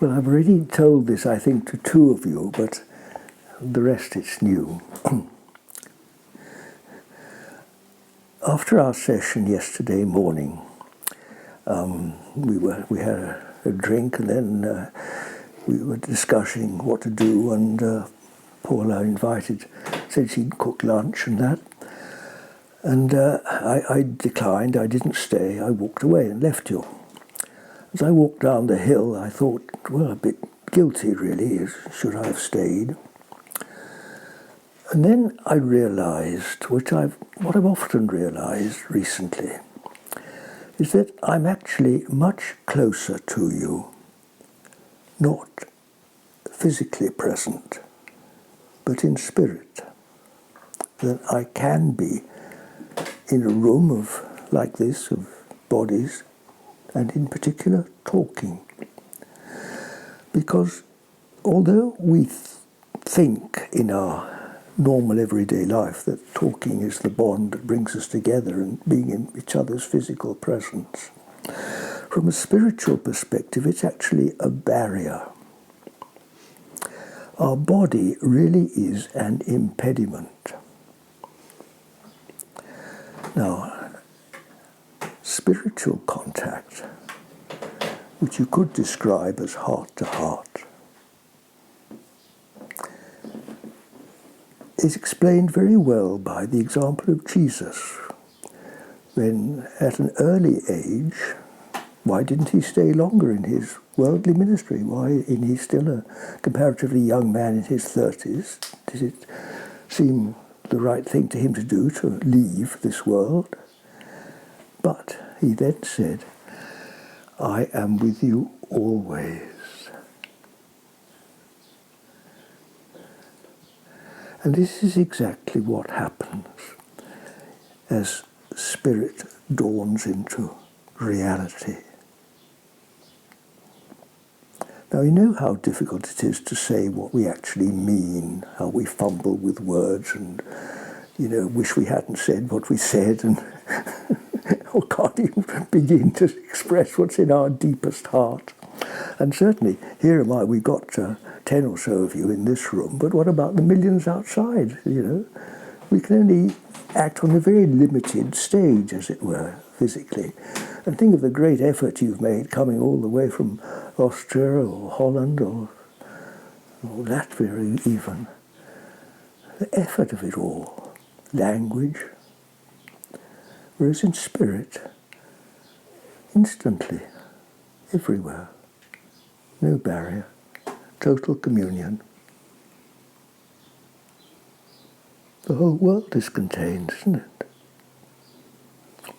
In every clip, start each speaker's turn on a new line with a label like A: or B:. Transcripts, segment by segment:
A: Well, I've already told this, I think, to two of you, but the rest it's new. After our session yesterday morning, we had a drink, and then we were discussing what to do, and Paola said she'd cook lunch and that. And I declined, I didn't stay, I walked away and left you. As I walked down the hill, I thought, well, a bit guilty really, should I have stayed? And then I realised, what I've often realised recently, is that I'm actually much closer to you, not physically present, but in spirit, than I can be in a room like this, of bodies, and in particular talking. Because although we think in our normal everyday life that talking is the bond that brings us together and being in each other's physical presence, from a spiritual perspective it's actually a barrier. Our body really is an impediment. Now, spiritual contact, which you could describe as heart to heart, is explained very well by the example of Jesus, when at an early age, why didn't he stay longer in his worldly ministry? Why, he's still a comparatively young man in his 30s, did it seem the right thing to him to do, to leave this world? But he then said, I am with you always. And this is exactly what happens as spirit dawns into reality. Now, you know how difficult it is to say what we actually mean, how we fumble with words and, wish we hadn't said what we said, and or can't even begin to express what's in our deepest heart. And certainly, here am I, we've got 10 or so of you in this room, but what about the millions outside, We can only act on a very limited stage, as it were, physically. And think of the great effort you've made coming all the way from Austria or Holland or Latvia even. The effort of it all, language. Whereas in spirit, instantly, everywhere, no barrier, total communion. The whole world is contained, isn't it?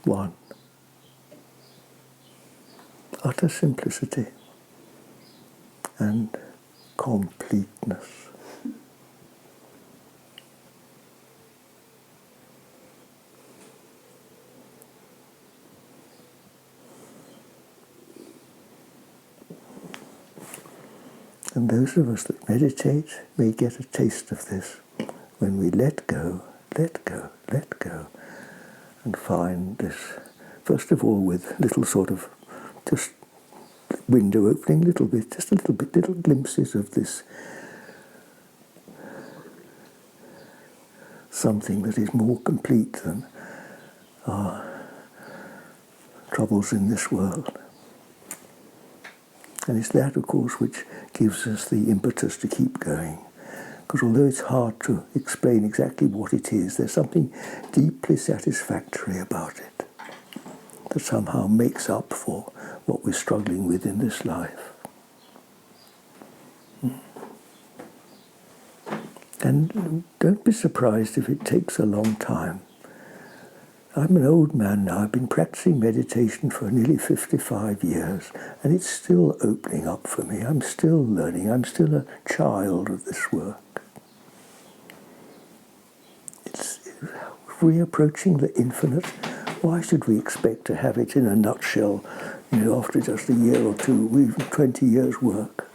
A: One. Utter simplicity and completeness. And those of us that meditate may get a taste of this when we let go, and find this, first of all, with little sort of just window opening, little glimpses of this something that is more complete than our troubles in this world. And it's that, of course, which gives us the impetus to keep going. Because although it's hard to explain exactly what it is, there's something deeply satisfactory about it that somehow makes up for what we're struggling with in this life. And don't be surprised if it takes a long time. I'm an old man now. I've been practicing meditation for nearly 55 years, and it's still opening up for me. I'm still learning. I'm still a child of this work. If we're approaching the infinite, why should we expect to have it in a nutshell, after just a year or two, or even 20 years' work?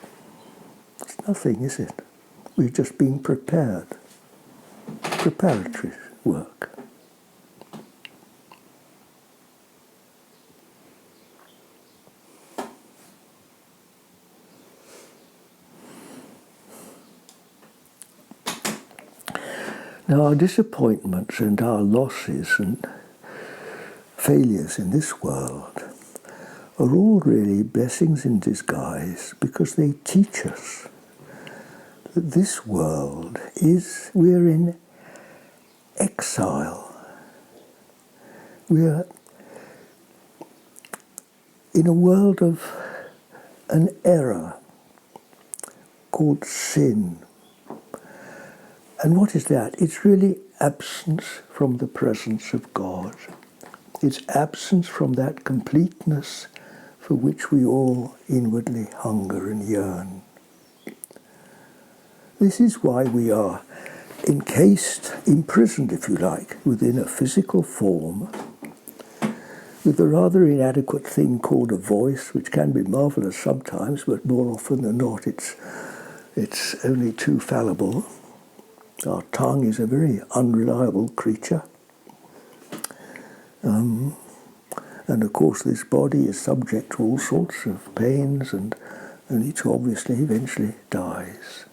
A: It's nothing, is it? We're just being prepared. Preparatory work. Now, our disappointments and our losses and failures in this world are all really blessings in disguise, because they teach us that this world is, we're in exile. We're in a world of an error called sin. And what is that? It's really absence from the presence of God. It's absence from that completeness for which we all inwardly hunger and yearn. This is why we are encased, imprisoned, if you like, within a physical form, with a rather inadequate thing called a voice, which can be marvellous sometimes, but more often than not it's only too fallible. Our tongue is a very unreliable creature. And of course this body is subject to all sorts of pains, and it obviously eventually dies.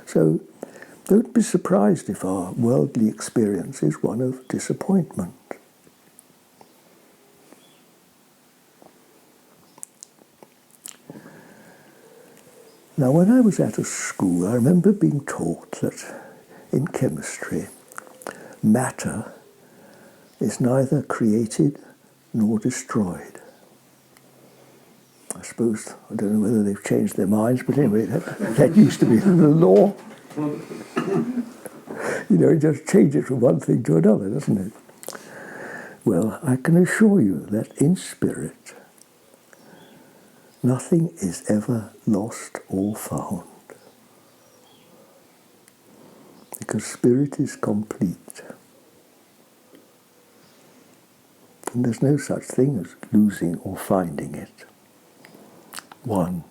A: So don't be surprised if our worldly experience is one of disappointment. Now, when I was at a school, I remember being taught that in chemistry, matter is neither created nor destroyed. I suppose, I don't know whether they've changed their minds, but anyway, that used to be the law. You know, it just changes from one thing to another, doesn't it? Well, I can assure you that in spirit, nothing is ever lost or found, because spirit is complete. And there's no such thing as losing or finding it. One.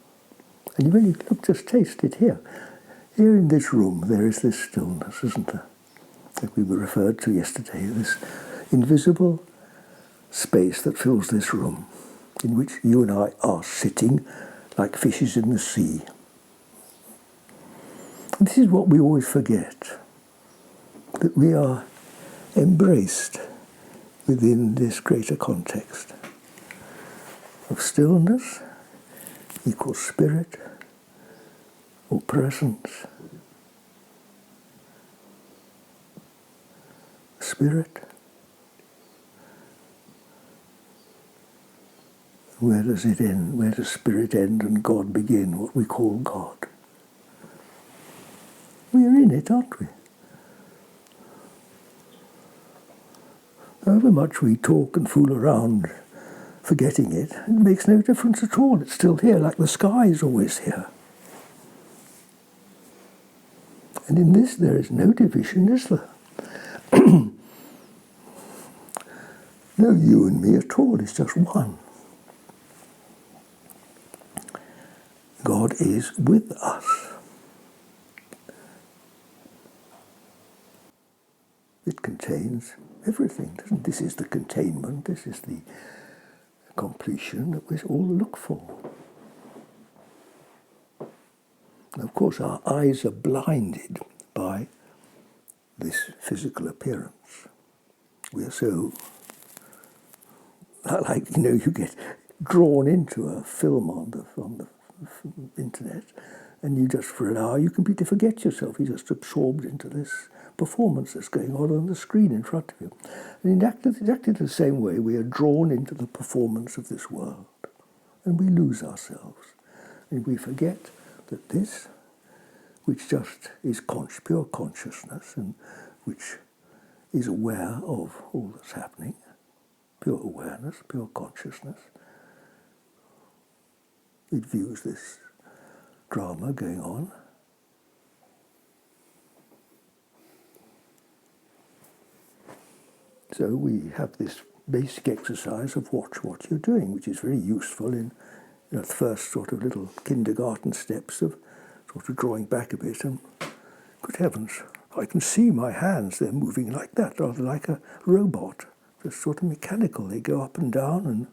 A: And you really look, just taste it here. Here in this room, there is this stillness, isn't there? Like we were referred to yesterday, this invisible space that fills this room, in which you and I are sitting like fishes in the sea. And this is what we always forget, that we are embraced within this greater context of stillness equals spirit or presence. Spirit. Where does it end? Where does spirit end and God begin, what we call God? We are in it, aren't we? However much we talk and fool around forgetting it, it makes no difference at all. It's still here, like the sky is always here. And in this there is no division, is there? No you and me at all, it's just one. God is with us. It contains everything, doesn't it? This is the containment, this is the completion that we all look for. And of course, our eyes are blinded by this physical appearance. We are so, like, you know, you get drawn into a film on the internet, and you just, for an hour, you completely forget yourself. You're just absorbed into this performance that's going on the screen in front of you. And in exactly the same way, we are drawn into the performance of this world, and we lose ourselves. And we forget that this, which just is pure consciousness, and which is aware of all that's happening, pure awareness, pure consciousness, it views this drama going on. So we have this basic exercise of watch what you're doing, which is very useful in the first sort of little kindergarten steps of sort of drawing back a bit. And good heavens, I can see my hands, they're moving like that, rather like a robot. They're sort of mechanical, they go up and down and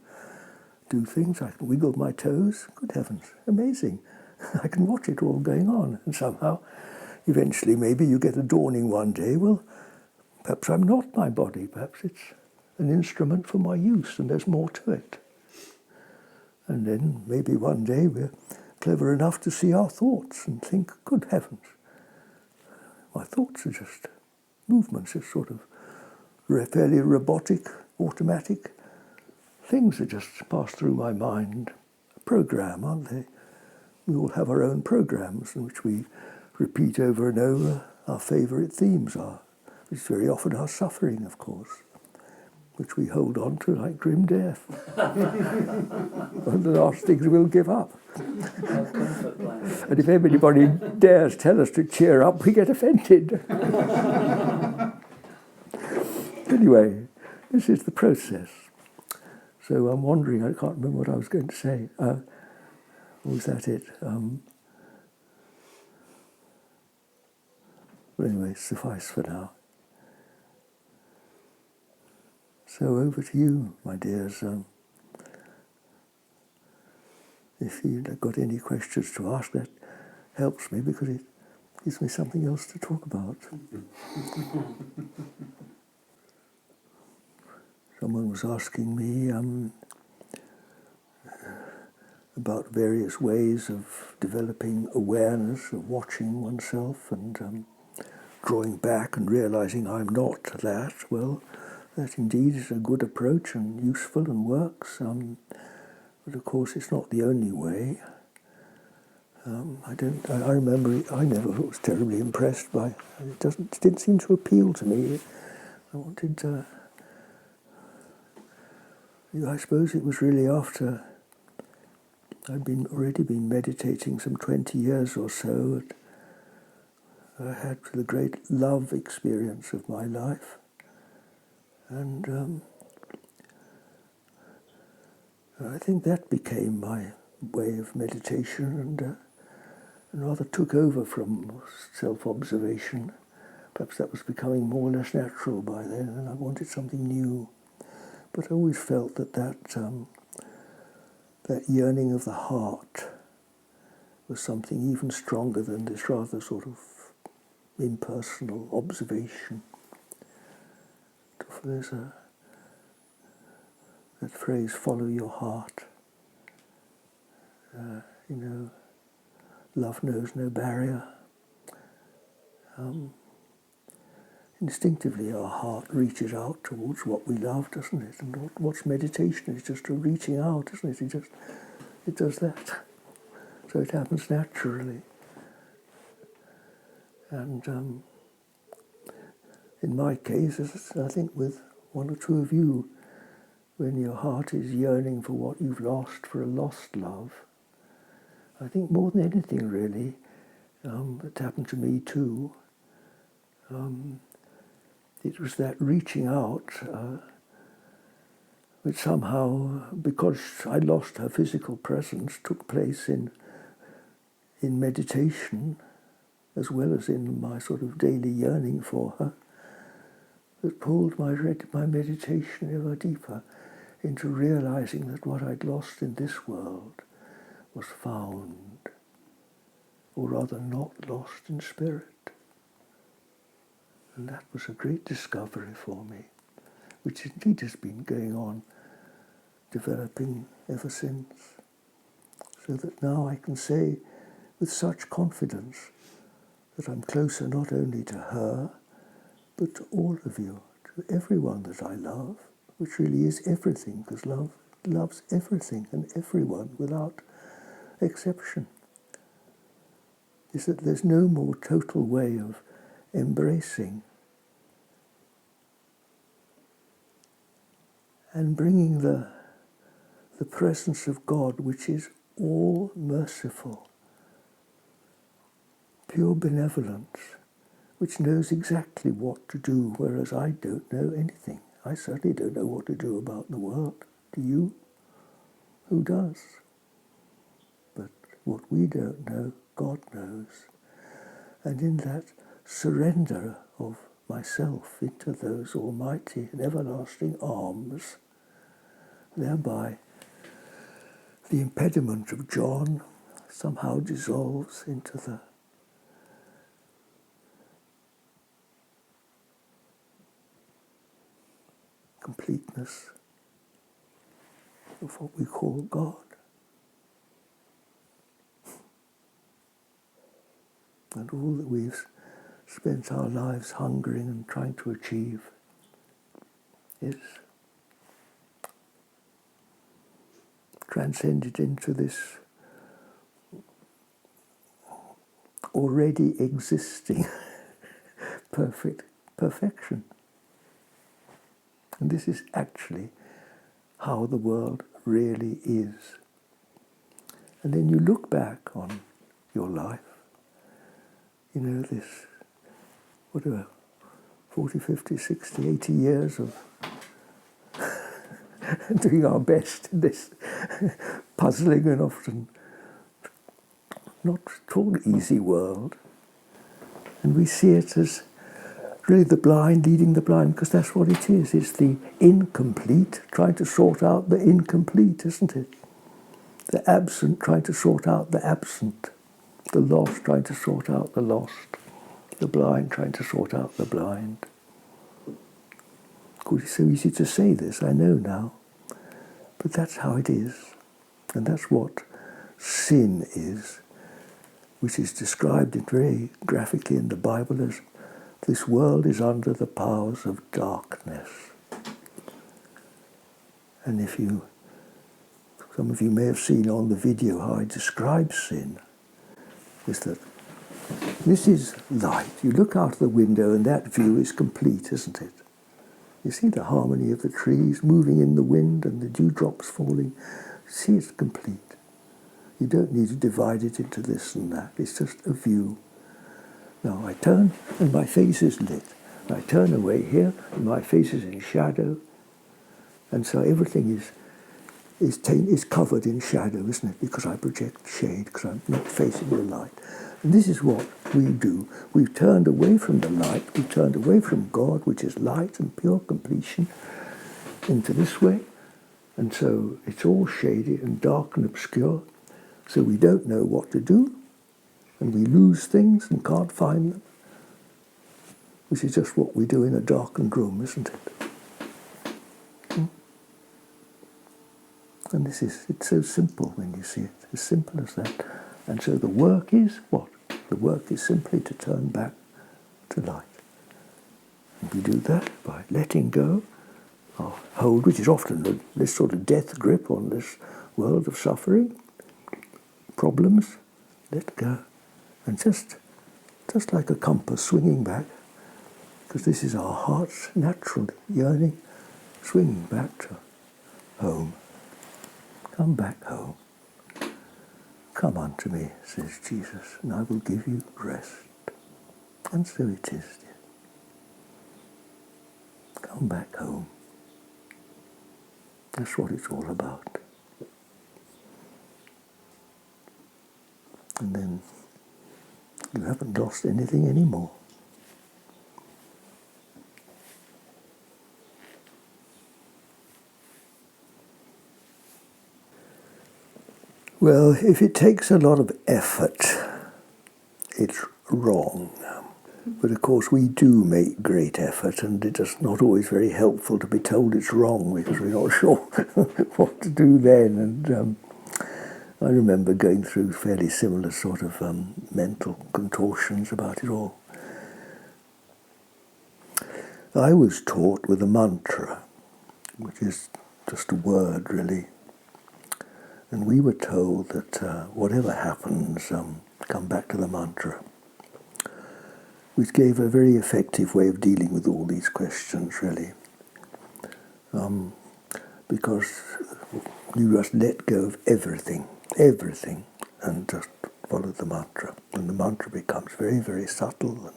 A: do things. I can wiggle my toes. Good heavens, amazing. I can watch it all going on, and somehow eventually maybe you get a dawning one day, well, perhaps I'm not my body, perhaps it's an instrument for my use and there's more to it. And then maybe one day we're clever enough to see our thoughts and think, good heavens, my thoughts are just movements, just sort of fairly robotic, automatic things that just pass through my mind. A program, aren't they? We all have our own programs in which we repeat over and over our favourite themes are, which is very often our suffering, of course, which we hold on to like grim death. One of the last things we'll give up. And if anybody dares tell us to cheer up, we get offended. Anyway, this is the process. So I'm wondering, I can't remember what I was going to say. Was that it? But anyway, suffice for now. So over to you, my dears. If you've got any questions to ask, that helps me because it gives me something else to talk about. Someone was asking me about various ways of developing awareness, of watching oneself and drawing back and realizing I'm not that. Well, that indeed is a good approach and useful and works. But of course it's not the only way. I remember I never was terribly impressed by it. It didn't seem to appeal to me. I wanted to... I suppose it was really after I'd already been meditating some 20 years or so. I had the great love experience of my life. And I think that became my way of meditation and rather took over from self-observation. Perhaps that was becoming more or less natural by then, and I wanted something new. But I always felt that yearning of the heart was something even stronger than this rather sort of impersonal observation. There's that phrase, follow your heart. Love knows no barrier. Instinctively our heart reaches out towards what we love, doesn't it? And what's meditation? It's just a reaching out, isn't it? It does that. So it happens naturally. And in my case, I think with one or two of you, when your heart is yearning for what you've lost, for a lost love, I think more than anything really, it happened to me too, it was that reaching out which somehow, because I lost her physical presence, took place in meditation as well as in my sort of daily yearning for her, that pulled my meditation ever deeper into realizing that what I'd lost in this world was found, or rather not lost in spirit. And that was a great discovery for me, which indeed has been going on, developing ever since. So that now I can say with such confidence that I'm closer not only to her, but to all of you, to everyone that I love, which really is everything, because love loves everything and everyone without exception. Is that there's no more total way of embracing and bringing the presence of God, which is all merciful, pure benevolence, which knows exactly what to do, whereas I don't know anything. I certainly don't know what to do about the world. Do you? Who does? But what we don't know, God knows. And in that surrender of myself into those almighty and everlasting arms, thereby the impediment of John somehow dissolves into completeness of what we call God. And all that we've spent our lives hungering and trying to achieve is transcended into this already existing perfection. And this is actually how the world really is. And then you look back on your life, this, whatever, 40, 50, 60, 80 years of doing our best in this puzzling and often not at all easy world. And we see it as really the blind leading the blind, because that's what it is. It's the incomplete trying to sort out the incomplete, isn't it? The absent trying to sort out the absent. The lost trying to sort out the lost. The blind trying to sort out the blind. Of course, it's so easy to say this, I know now. But that's how it is. And that's what sin is, which is described very graphically in the Bible as this world is under the powers of darkness. And some of you may have seen on the video how I describe sin, is that this is light. You look out of the window and that view is complete, isn't it? You see the harmony of the trees moving in the wind and the dewdrops falling. See, it's complete. You don't need to divide it into this and that. It's just a view. Now I turn and my face is lit. I turn away here and my face is in shadow. And so everything is covered in shadow, isn't it? Because I project shade, because I'm not facing the light. And this is what we do. We've turned away from the light. We've turned away from God, which is light and pure completion, into this way. And so it's all shady and dark and obscure. So we don't know what to do. And we lose things and can't find them. Which is just what we do in a darkened room, isn't it? And it's so simple when you see it, as simple as that. And so the work is what? The work is simply to turn back to light. And we do that by letting go our hold, which is often this sort of death grip on this world of suffering, problems, let go. And just like a compass swinging back, because this is our heart's natural yearning, swinging back to home. Come back home. Come unto me, says Jesus, and I will give you rest. And so it is, dear. Come back home. That's what it's all about. And then you haven't lost anything anymore. Well, if it takes a lot of effort, it's wrong. But of course we do make great effort, and it's not always very helpful to be told it's wrong because we're not sure what to do then. And I remember going through fairly similar sort of mental contortions about it all. I was taught with a mantra, which is just a word really. And we were told that whatever happens, come back to the mantra, which gave a very effective way of dealing with all these questions, really. Because you just let go of everything, and just follow the mantra. And the mantra becomes very, very subtle and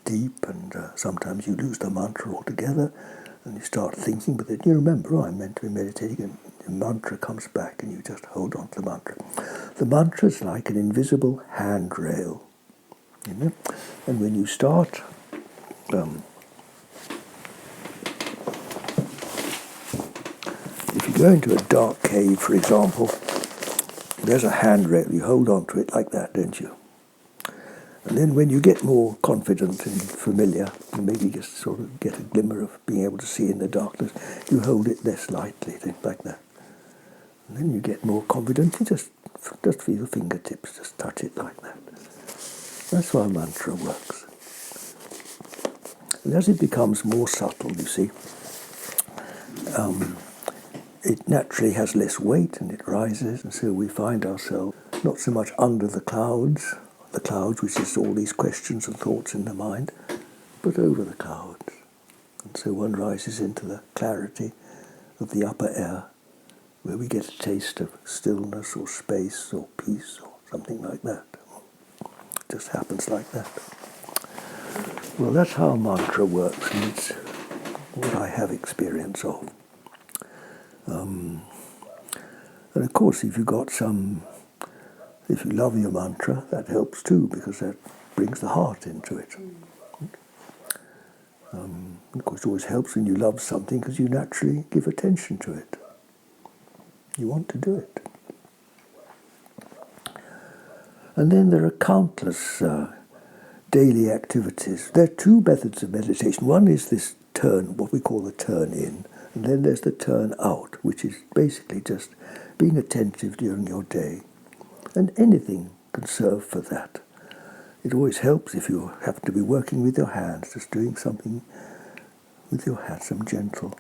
A: deep, and sometimes you lose the mantra altogether, and you start thinking, but then you remember, I'm meant to be meditating, and the mantra comes back, and you just hold on to the mantra. The mantra is like an invisible handrail, you know? And when you start if you go into a dark cave, for example, there's a handrail, you hold on to it like that, don't you? And Then when you get more confident and familiar, and maybe just sort of get a glimmer of being able to see in the darkness, you hold it less lightly, like that. And then you get more confident, you just for your fingertips, just touch it like that. That's how a mantra works. And as it becomes more subtle, you see, it naturally has less weight and it rises, and so we find ourselves not so much under the clouds, which is all these questions and thoughts in the mind, but over the clouds. And so one rises into the clarity of the upper air, where we get a taste of stillness or space or peace or something like that. It just happens like that. Well, that's how a mantra works, and it's what I have experience of. And of course, if you love your mantra, that helps too, because that brings the heart into it. Of course, it always helps when you love something, because you naturally give attention to it. You want to do it. And then there are countless daily activities. There are two methods of meditation. One is this turn, what we call the turn in, and then there's the turn out, which is basically just being attentive during your day. And anything can serve for that. It always helps if you happen to be working with your hands, just doing something with your hands, some gentle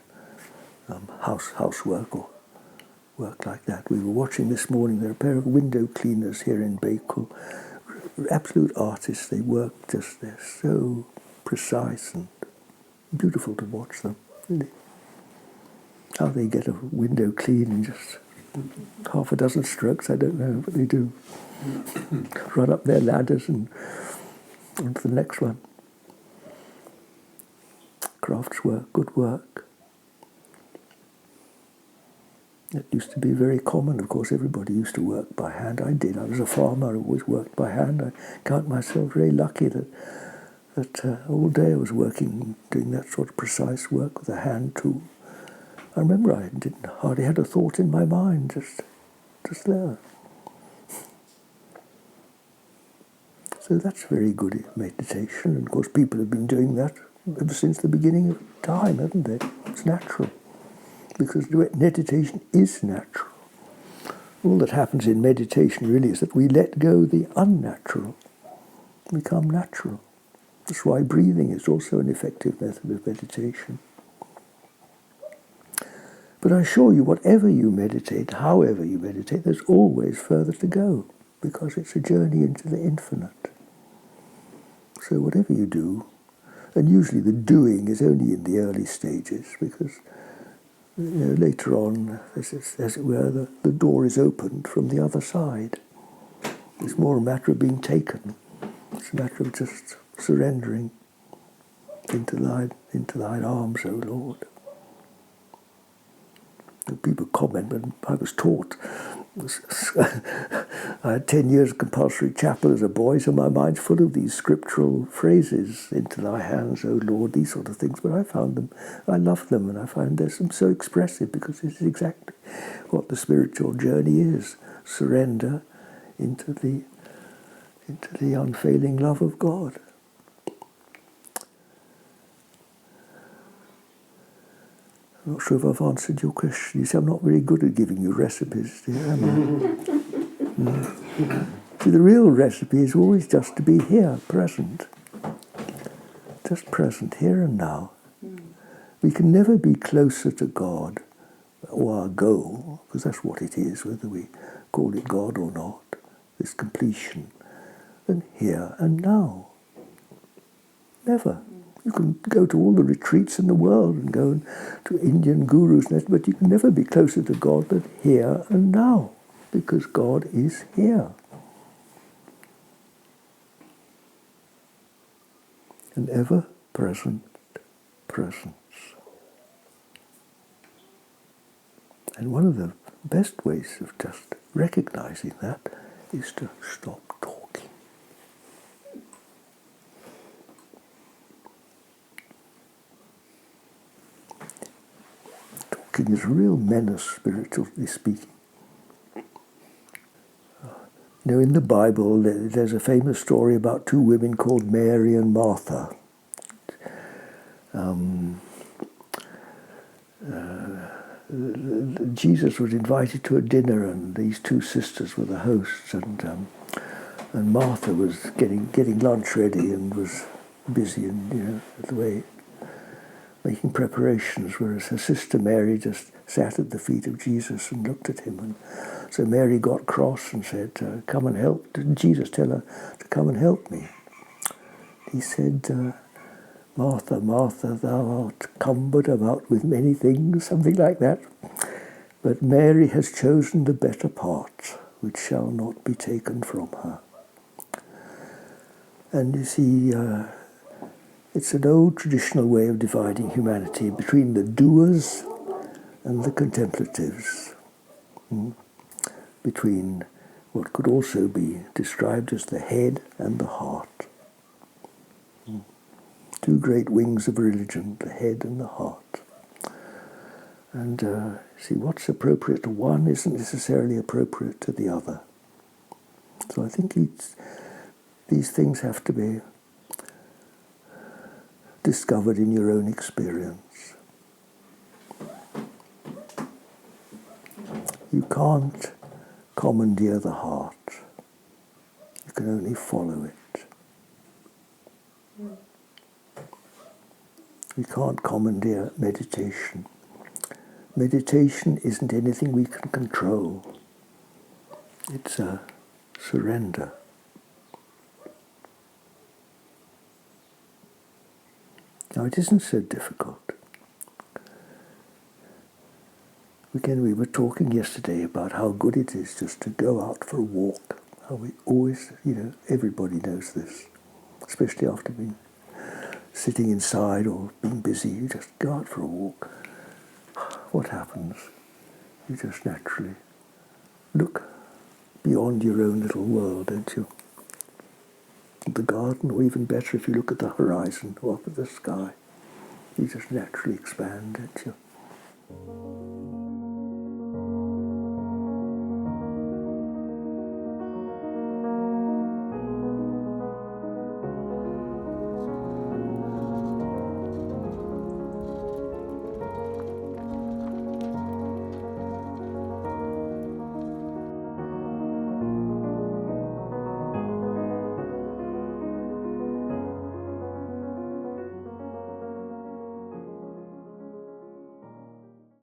A: housework or work like that. We were watching this morning, there are a pair of window cleaners here in Bakel, absolute artists. They work they're so precise and beautiful to watch them, really. How they get a window clean in just half a dozen strokes, I don't know, but they do. Run up their ladders and on to the next one. Crafts work, good work. It used to be very common, of course. Everybody used to work by hand. I did. I was a farmer. I always worked by hand. I count myself very lucky that all day I was working, doing that sort of precise work with a hand tool. I remember I hardly had a thought in my mind, just there. So that's very good meditation. And of course, people have been doing that ever since the beginning of time, haven't they? It's natural, because meditation is natural. All that happens in meditation really is that we let go the unnatural, become natural. That's why breathing is also an effective method of meditation. But I assure you, whatever you meditate, however you meditate, there's always further to go, because it's a journey into the infinite. So whatever you do, and usually the doing is only in the early stages, because later on, as it were, the door is opened from the other side. It's more a matter of being taken. It's a matter of just surrendering into thine arms, O Lord. People comment, but I was taught. I had 10 years of compulsory chapel as a boy, so my mind's full of these scriptural phrases, into thy hands, O Lord, these sort of things. But I love them, and I find them so expressive, because it's exactly what the spiritual journey is. Surrender into the unfailing love of God. I'm not sure if I've answered your question. You see, I'm not very good at giving you recipes, am I? No. See, the real recipe is always just to be here, present. Just present, here and now. We can never be closer to God, or our goal, because that's what it is, whether we call it God or not, this completion, than here and now. Never. You can go to all the retreats in the world and go to Indian gurus, but you can never be closer to God than here and now, because God is here. An ever-present presence. And one of the best ways of just recognizing that is to stop talking. Is a real menace, spiritually speaking. You know, in the Bible, there's a famous story about two women called Mary and Martha. Jesus was invited to a dinner, and these two sisters were the hosts, and Martha was getting lunch ready and was busy and the way making preparations, whereas her sister Mary just sat at the feet of Jesus and looked at him. And so Mary got cross and said, "Come and help." Didn't Jesus tell her to come and help me? He said, "Martha, Martha, thou art cumbered about with many things," something like that. "But Mary has chosen the better part, which shall not be taken from her." And you see, it's an old traditional way of dividing humanity between the doers and the contemplatives, between what could also be described as the head and the heart. Two great wings of religion, the head and the heart. And see, what's appropriate to one isn't necessarily appropriate to the other. So I think these things have to be discovered in your own experience. You can't commandeer the heart. You can only follow it. You can't commandeer meditation. Meditation isn't anything we can control. It's a surrender. Now, it isn't so difficult. Again, we were talking yesterday about how good it is just to go out for a walk. How we always, everybody knows this, especially after being sitting inside or being busy. You just go out for a walk. What happens? You just naturally look beyond your own little world, don't you? The garden, or even better if you look at the horizon or up at the sky, you just naturally expand, don't you?